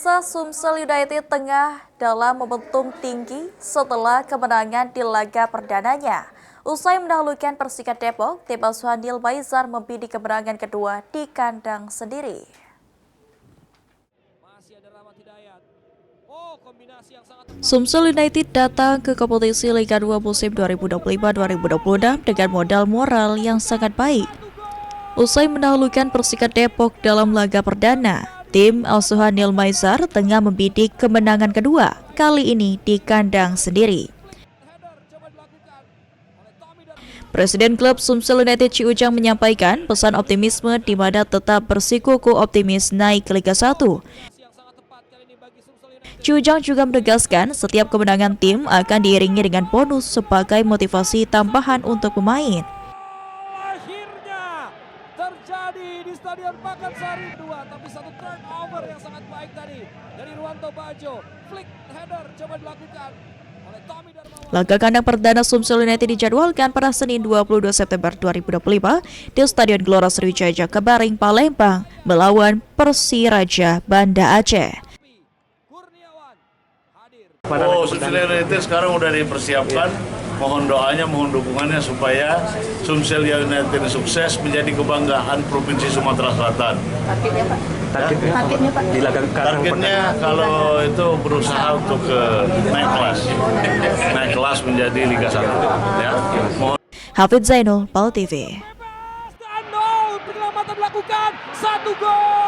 Sumsel United tengah dalam momentum tinggi setelah kemenangan di laga perdananya. Usai menaklukkan Persikat Depok, tim asuhan Neil Maizar membidik kemenangan kedua di kandang sendiri. Sumsel United datang ke kompetisi Liga 2 musim 2025-2026 dengan modal moral yang sangat baik. Usai menaklukkan Persikat Depok dalam laga perdana, tim asuhan Neil Maizar tengah membidik kemenangan kedua, kali ini di kandang sendiri. Presiden klub Sumsel United Ci Ujang menyampaikan pesan optimisme di mana tetap bersikukuh optimis naik ke Liga 1. Ci Ujang juga menegaskan setiap kemenangan tim akan diiringi dengan bonus sebagai motivasi tambahan untuk pemain. Terjadi di Stadion Pakansari 2, tapi satu turnover yang sangat baik tadi dari Ruanto Bajo. Flick header coba dilakukan oleh Tommy Darmawan. Laga kandang perdana Sumsel United dijadwalkan pada Senin 22 September 2025 di Stadion Gelora Sriwijaya Kebaring, Palembang melawan Persiraja Banda Aceh. Sumsel United sekarang udah dipersiapkan. Mohon doanya, mohon dukungannya supaya Sumsel United sukses menjadi kebanggaan Provinsi Sumatera Selatan. Targetnya Pak? Targetnya Pak? Targetnya kalau itu berusaha untuk naik kelas menjadi Liga 1. Ya. Hafid Zainul, PAL TV. Penyelamatan dilakukan, 1 gol.